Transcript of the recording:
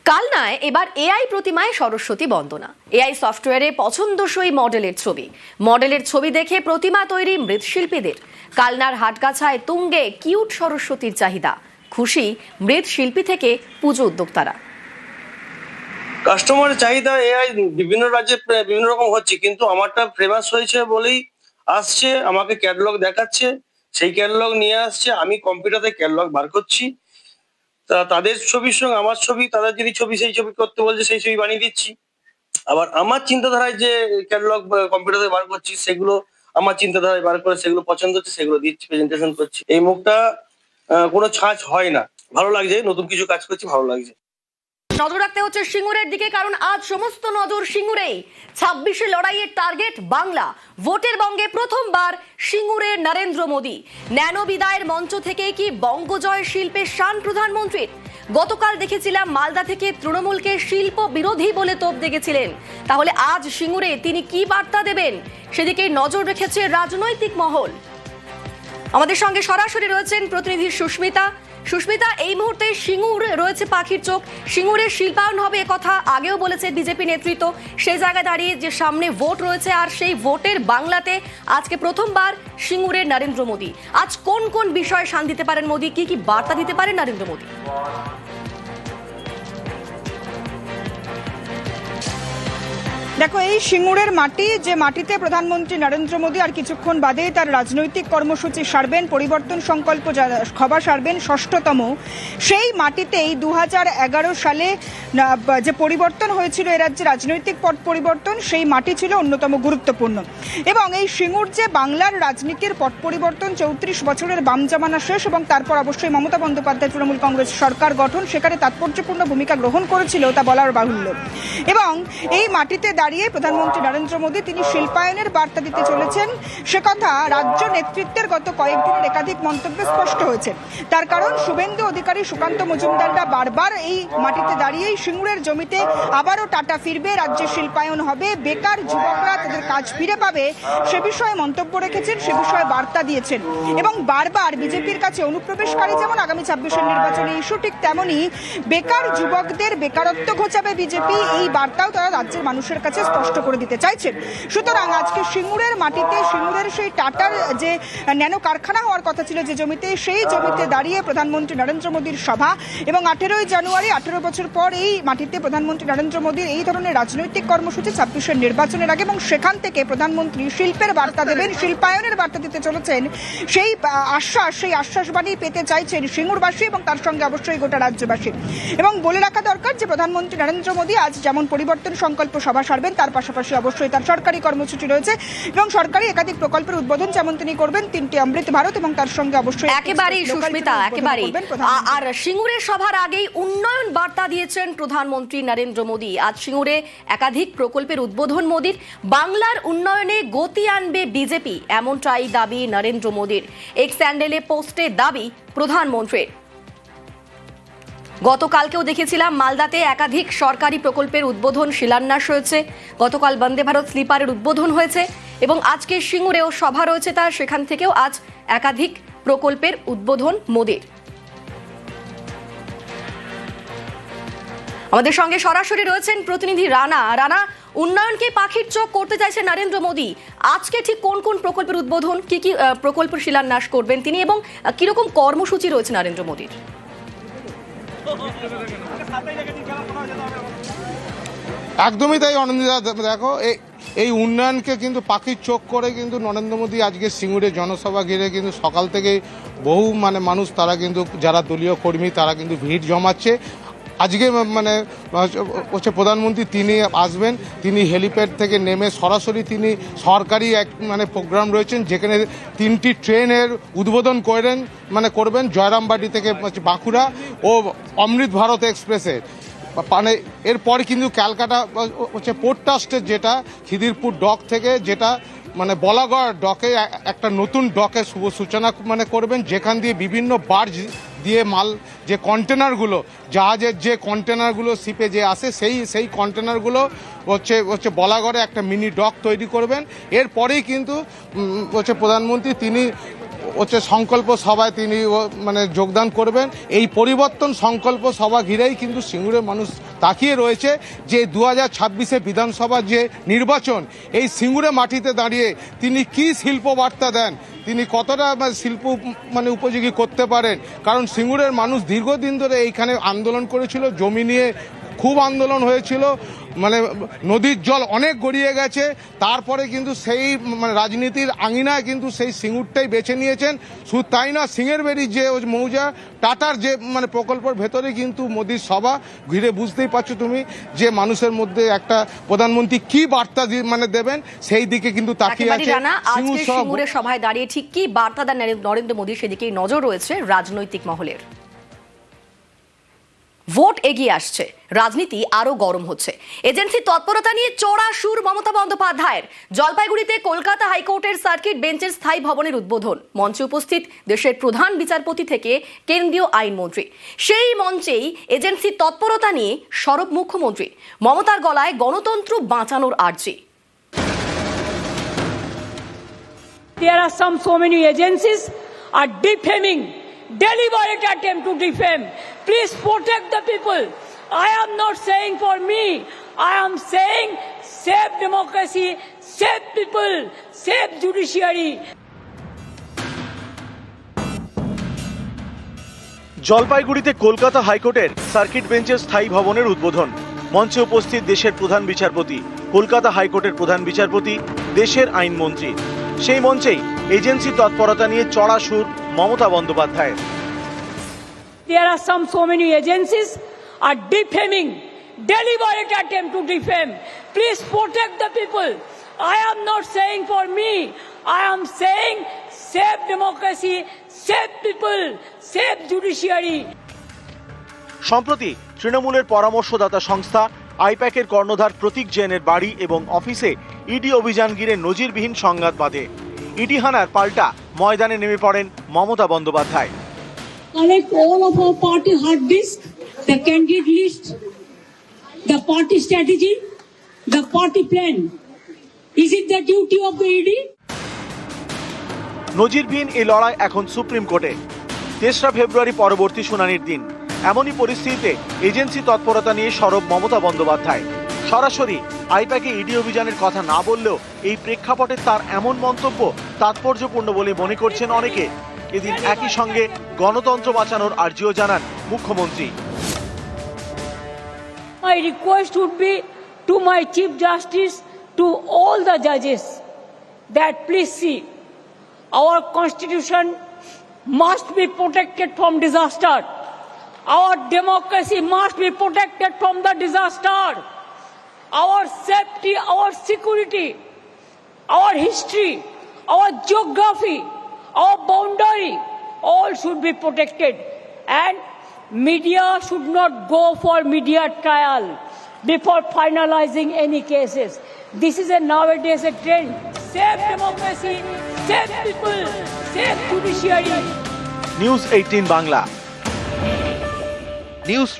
কালনায় এবার এআই প্রতিমায় সরস্বতী বন্দনা। এআই সফটওয়্যারে পছন্দসই মডেলের ছবি দেখে প্রতিমা তৈরি মৃৎশিল্পীদের। কালনার হাটগাছায় তুঙ্গে কিউট সরস্বতীর চাহিদা। খুশি মৃৎশিল্পী থেকে পুজো উদ্যোক্তারা। কাস্টমারের চাহিদা এআই বিভিন্ন রাজ্যে বিভিন্ন রকম হচ্ছে, কিন্তু আমারটা ফেমাস হয়েছে বলেই আসছে, আমাকে ক্যাটালগ দেখাচ্ছে, সেই ক্যাটালগ নিয়ে আসছে, আমি কম্পিউটারে ক্যাটালগ বার করছি, তাদের ছবির সঙ্গে আমার ছবি, তাদের যদি ছবি সেই ছবি করতে বলছে সেই ছবি বানিয়ে দিচ্ছি। আবার আমার চিন্তাধারায় যে ক্যাটালগ কম্পিউটারে বার করছি সেগুলো আমার চিন্তাধারায় বার করে সেগুলো পছন্দ হচ্ছে সেগুলো দিচ্ছি, প্রেজেন্টেশন করছি। এই মুখটা কোনো ছাঁচ হয় না, ভালো লাগছে, নতুন কিছু কাজ করছি, ভালো লাগছে। নজর রাখতে হচ্ছে সিঙ্গুরের দিকে, কারণ আজ সমস্ত নজর সিঙ্গুরেই। 26-এ লড়াইয়ের টার্গেট বাংলা। ভোটের বঙ্গে প্রথমবার সিঙ্গুরের নরেন্দ্র মোদী। ন্যানো বিদায়ের মঞ্চ থেকে কি বঙ্গজয় শিল্পের শান প্রধানমন্ত্রীর? গতকাল দেখেছিলাম মালদা থেকে তৃণমূলকে শিল্প বিরোধী বলে তোপ দেখেছিলেন। তাহলে আজ সিঙ্গুরে তিনি কি বার্তা দেবেন, সেদিকে নজর রেখেছে রাজনৈতিক মহল। আমাদের সঙ্গে সরাসরি রয়েছেন প্রতিনিধি সুস্মিতা, এই মুহূর্তে সিঙ্গুর রয়েছে পাখির চোখ। সিঙ্গুরের শিল্পায়ন হবে একথা আগেও বলেছে বিজেপি নেতৃত্ব। সেই জায়গায় দাঁড়িয়ে যে সামনে ভোট রয়েছে, আর সেই ভোটের বাংলাতে আজকে প্রথমবার সিঙ্গুরের নরেন্দ্র মোদী। আজ কোন কোন বিষয়ে শান দিতে পারেন মোদী, কি কি বার্তা দিতে পারেন নরেন্দ্র মোদী? দেখো, এই সিঙ্গুরের মাটি, যে মাটিতে প্রধানমন্ত্রী নরেন্দ্র মোদী আর কিছুক্ষণ বাদেই তার রাজনৈতিক কর্মসূচি সারবেন, পরিবর্তন সংকল্প সভা সারবেন, ৬ষ্ঠতম, সেই মাটিতেই ২০১১ সালে যে পরিবর্তন হয়েছিল এ রাজ্যে, রাজনৈতিক পট পরিবর্তন, সেই মাটি ছিল অন্যতম গুরুত্বপূর্ণ। এবং এই সিঙ্গুর যে বাংলার রাজনীতির পট পরিবর্তন, ৩৪ বছরের বাম জামানা শেষ এবং তারপর অবশ্যই মমতা বন্দ্যোপাধ্যায় তৃণমূল কংগ্রেস সরকার গঠন, সেখানে তাৎপর্যপূর্ণ ভূমিকা গ্রহণ করেছিল, তা বলার বাহুল্য। এবং এই মাটিতে দাঁড়িয়ে প্রধানমন্ত্রী নরেন্দ্র মোদী তিনি শিল্পায়নের বার্তা দিতে চলেছেন, সে কথা রাজ্য নেতৃত্বের গত কয়েকদিনের একাধিক মন্তব্যে স্পষ্ট হয়েছে। তার কারণ, শুভেন্দু অধিকারী, সুকান্ত মজুমদাররা বারবার এই মাটিতে দাঁড়িয়েই সিঙ্গুরের জমিতে আবারও টাটা ফিরবে, রাজ্যে শিল্পায়ন হবে, বেকার যুবকরা তাদের কাজ ফিরে পাবে, সে বিষয়ে মন্তব্য রেখেছেন, সে বিষয়ে বার্তা দিয়েছেন। এবং বারবার বিজেপির কাছে অনুপ্রবেশকারী যেমন আগামী 26-এর নির্বাচনে ইস্যু, ঠিক তেমনই বেকার যুবকদের বেকারত্ব ঘোচাবে বিজেপি, এই বার্তাও তারা রাজ্যের মানুষের কাছে স্পষ্ট করে দিতে চাইছেন। সুতরাং আজকে সিঙ্গুরের মাটিতে, সিঙ্গুরের সেই টাটার যে ন্যানো কারখানা হওয়ার কথা ছিল যে জমিতে, সেই জমিতে দাঁড়িয়ে প্রধানমন্ত্রী নরেন্দ্র মোদীর সভা। এবং 18ই জানুয়ারি, 18 বছর পর এই মাটিতে প্রধানমন্ত্রী নরেন্দ্র মোদীর এই ধরনের রাজনৈতিক কর্মসূচি 26-এর নির্বাচনের আগে, এবং সেখান থেকে প্রধানমন্ত্রী শিল্পের বার্তা দেবেন, শিল্পায়নের বার্তা দিতে চলেছেন, সেই আশ্বাস, সেই আশ্বাসবাণী পেতে চাইছেন সিঙ্গুরবাসী এবং তার সঙ্গে অবশ্যই গোটা রাজ্যবাসী। এবং বলে রাখা দরকার যে প্রধানমন্ত্রী নরেন্দ্র মোদী আজ যেমন পরিবর্তন সংকল্প সভা সারবেন, তার পাশাপাশি অবশ্যই তার সরকারি কর্মসূচি রয়েছে এবং সরকারি একাধিক প্রকল্পের উদ্বোধন যেমন তিনি করবেন, 3টি অমৃত ভারত, এবং তার সঙ্গে অবশ্যই একেবারেই সুস্মিতা, একেবারেই। আর সিঙ্গুরের সভার আগেই উন্নয়ন বার্তা দিয়েছেন প্রধানমন্ত্রী নরেন্দ্র মোদী। আজ সিঙ্গুরে একাধিক প্রকল্পের উদ্বোধন মোদীর। বাংলার উন্নয়নে গতি আনবে বিজেপি, এমনটাই দাবি নরেন্দ্র মোদীর। এক্স হ্যান্ডেলে পোস্টে দাবি প্রধানমন্ত্রীর। গতকালকেও দেখেছিলাম মালদাতে একাধিক সরকারি প্রকল্পের উদ্বোধন, শিলান্যাস হয়েছে। গতকাল বন্দে ভারত স্লিপারের উদ্বোধন হয়েছে এবং আজকে সিঙ্গুরেও সভা রয়েছে তার, সেখান থেকেও আজ একাধিক প্রকল্পের উদ্বোধন মোদীর। আমাদের সঙ্গে সরাসরি রয়েছেন প্রতিনিধি রানা। উন্নয়নকে পাখির চোখ করতে চাইছে নরেন্দ্র মোদী। আজকে ঠিক কোন কোন প্রকল্পের উদ্বোধন, কি কি প্রকল্পের শিলান্যাস করবেন তিনি, এবং কিরকম কর্মসূচি রয়েছে নরেন্দ্র মোদীর? একদমই তাই অনন্দিতা, দেখো এই উন্নয়নকে কিন্তু পাখির চোখ করে কিন্তু নরেন্দ্র মোদী আজকে সিঙ্গুরে জনসভা ঘিরে কিন্তু সকাল থেকে বহু মানুষ, তারা কিন্তু যারা দলীয় কর্মী, তারা কিন্তু ভিড় জমাচ্ছে। আজকে হচ্ছে প্রধানমন্ত্রী তিনি আসবেন, তিনি হেলিপ্যাড থেকে নেমে সরাসরি তিনি সরকারি এক প্রোগ্রাম রয়েছেন, যেখানে 3টি ট্রেনের উদ্বোধন করবেন জয়রামবাটি থেকে বাঁকুড়া ও অমৃত ভারত এক্সপ্রেসের। এরপরে কিন্তু ক্যালকাটা হচ্ছে পোর্ট ট্রাস্টের, যেটা খিদিরপুর ডক থেকে, যেটা বলাগড় ডকে একটা নতুন ডকে শুভ সূচনা করবেন, যেখান দিয়ে বিভিন্ন বার্জ দিয়ে মাল, যে কন্টেনারগুলো, জাহাজের যে কন্টেনারগুলো শিপে যে আসে, সেই কন্টেনারগুলো হচ্ছে বলাগড়ে একটা মিনি ডক তৈরি করবেন। এরপরেই কিন্তু প্রধানমন্ত্রী তিনি হচ্ছে সংকল্প সভায় তিনি মানে যোগদান করবেন। এই পরিবর্তন সংকল্প সভা ঘিরেই কিন্তু সিঙ্গুরের মানুষ তাকিয়ে রয়েছে যে 2026-এ বিধানসভার যে নির্বাচন, এই সিঙ্গুরে মাটিতে দাঁড়িয়ে তিনি কি শিল্প বার্তা দেন, তিনি কতটা শিল্প মানে উপযোগী করতে পারেন। কারণ সিঙ্গুরের মানুষ দীর্ঘদিন ধরে এইখানে আন্দোলন করেছিল, জমি নিয়ে খুব আন্দোলন হয়েছিল, মানে নদীর জল অনেক গড়িয়ে গেছে। তারপরে কিন্তু সেই মানে রাজনীতির আঙিনায় কিন্তু সেই সিঙ্গুরটাই বেছে নিয়েছেন। শুধু তাই না, সিঙ্গেরবেড়ির যে মৌজা টাটার যে মানে প্রকল্পের ভেতরে কিন্তু মোদির সভা ঘিরে বুঝতেই পারছো তুমি যে মানুষের মধ্যে একটা প্রধানমন্ত্রী কি বার্তা মানে দেবেন সেই দিকে কিন্তু তাকিয়ে একেবারেই আছে। রানা, আজকে সিঙ্গুরের সভায় দাঁড়িয়ে ঠিক কি বার্তা দেন নরেন্দ্র মোদী সেদিকেই নজর রয়েছে রাজনৈতিক মহলের। ভোট এগিয়ে আসছে, রাজনীতি আরো গরম হচ্ছে। এজেন্সির তৎপরতা নিয়ে চড়া সুর মমতা বন্দ্যোপাধ্যায়ের। জলপাইগুড়িতে কলকাতা হাইকোর্টের সার্কিট বেঞ্চের স্থায়ী ভবনের উদ্বোধন। মঞ্চে উপস্থিত দেশের প্রধান বিচারপতি থেকে কেন্দ্রীয় আইনমন্ত্রী। সেই মঞ্চেই এজেন্সির তৎপরতা নিয়ে সরব মুখ্যমন্ত্রী। মমতার গলায় গণতন্ত্র বাঁচানোর আর্জি। There are so many agencies are defaming, deliberate attempt to defame. Please protect the people. I am not saying for me. I am saying save democracy, save people, save judiciary. জলপাইগুড়িতে কলকাতা হাইকোর্টের সার্কিট বেঞ্চের স্থায়ী ভবনের উদ্বোধন। মঞ্চে উপস্থিত দেশের প্রধান বিচারপতি, কলকাতা হাইকোর্টের প্রধান বিচারপতি, দেশের আইনমন্ত্রী। সেই মঞ্চেই এজেন্সি তৎপরতা নিয়ে চড়া সুর মমতা বন্দ্যোপাধ্যায়ের। There are so many agencies are defaming, deliberate attempt to defame. Please protect the people. I am not saying for me. I am saying save democracy, save people, save judiciary. সম্প্রতি তৃণমূলের পরামর্শদাতা সংস্থা আইপ্যাকের কর্ণধার প্রতীক জৈনের বাড়ি এবং অফিসে ইডি অভিযান ঘিরে নজিরবিহীন সংঘাত বাধে। ইডি হানার পাল্টা ময়দানে নেমে পড়েন Mamata Bandyopadhyay. Collect all of our party hard disk, the candidate list, the party strategy, the party plan. Is it the duty of the ED? নজিরবিহীন এই লড়াই এখন সুপ্রিম কোর্টে। 3রা ফেব্রুয়ারি পরবর্তী শুনানির দিন। এমনই পরিস্থিতিতে এজেন্সি তৎপরতা নিয়ে সরব মমতা বন্দ্যোপাধ্যায়। সরাসরি আইপ্যাকে ইডি অভিযানের কথা না বললেও এই প্রেক্ষাপটে তার এমন মন্তব্য তাৎপর্যপূর্ণ বলে মনে করছেন অনেকে। এদিন একই সঙ্গে গণতন্ত্র বাঁচানোর আর্জিও জানান মুখ্যমন্ত্রী। My request would be to my Chief Justice, to all the judges, that please see, our constitution must be protected from disaster. Our democracy must be protected from the disaster. Our safety, our security, our history, our geography, our boundary, all should be protected. And media should not go for media trial before finalizing any cases. This is nowadays a trend. Save democracy, save people, save judiciary. News 18 Bangla. News